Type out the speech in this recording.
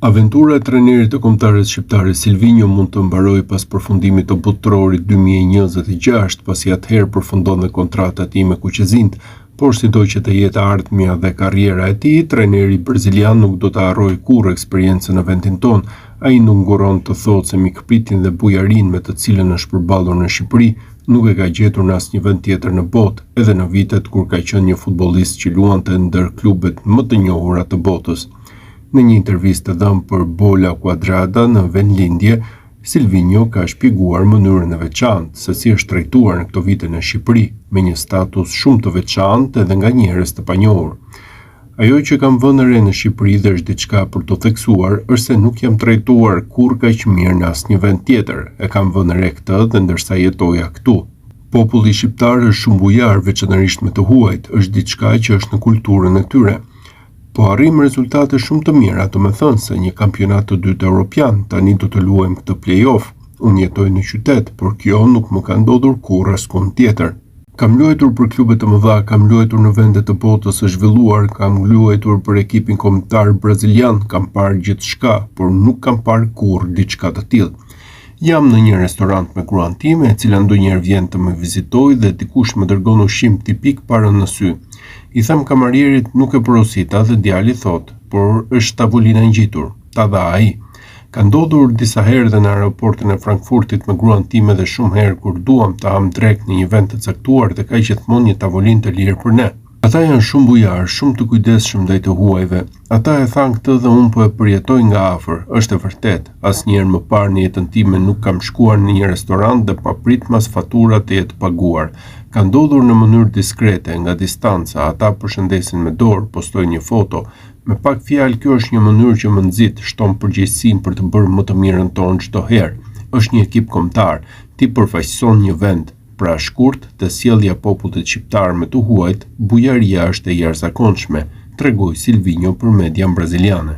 Aventura e trajnerit të kombëtares shqiptare Silvinjo mund të mbarojë pas përfundimit të botrorit 2026, pasi atëherë përfundonte kontrata e tij me Kuqezinjt, por sidoj që të jetë ardhmja dhe karriera e tij, trajneri brazilian nuk do të harrojë kurrë eksperiencën në vendin tonë. Ai nuk nguron të thotë se mikpritin dhe bujarinë me të cilën është përballur në Shqipëri nuk e ka gjetur në asnjë vend tjetër në botë, edhe në vitet kur ka qenë një futbollist që luante ndër klubet më të njohura të botës. Në një intervistë dhënë për Bola Quadrada në vendlindje, Silvinjo ka shpjeguar mënyrën e veçantë se si është trajtuar në këto vite në Shqipëri, me një status shumë të veçantë edhe nga njerëz të panjohur. Ajo që kam vënë re në Shqipëri dhe është diçka për të theksuar, është se nuk jam trajtuar kurrë kaq mirë në asnjë vend tjetër. E kam vënë re këtë dhe ndërsa jetoja këtu. Populli shqiptar është shumë bujar, veçanërisht me të huajt, është diçka që është në kulturën e tyre. Po arrim rezultate shumë të mira, do të thënë se një kampionat të dytë evropian, tani do të luajmë këtë play-off. Unë jetoj në qytet, por kjo nuk më ka ndodhur kurrë askund tjetër. Kam luajtur për klube të mëdha, kam luajtur në vende të botës së zhvilluar, kam luajtur për ekipin kombëtar brazilian, kam parë gjithçka, por nuk kam parë kurrë diçka të tillë. Jam në një restorant me gruan time, e cila ndonjëherë vjen të më vizitojë dhe dikush më dërgon ushqim tipik parën në sy. I them kamarierit nuk e porosita dhe djali thot, por është tavolina ngjitur. Ta dha ai. Ka ndodhur disa herë dhe në aeroportin e Frankfurtit me gruan time dhe shumë herë kur duam të ham drek në një vend të caktuar dhe ka gjithmonë një tavolinë të lirë për ne. Ata janë shumë bujar, shumë të kujdesshëm ndaj të huajve. Ata e thanë këtë dhe unë po e përjetoj nga afër. Është e vërtet. Asnjëherë më parë në jetën time nuk kam shkuar në një restorant dhe pa prit mas fatura të jetë paguar. Ka ndodhur në mënyrë diskrete, nga distanca, ata përshëndesin me dorë, postojnë një foto. Me pak fjalë, kjo është një mënyrë që më nxit, shton përgjegjësinë për të bërë më të mirën tonë çdo herë. Është një ekip kombëtar, ti përfaqëson një vend. Pra shkurt, të sjellja popullit shqiptar me të huajt, bujaria është e jashtëzakonshme, tregoi Silvinjo për median braziliane.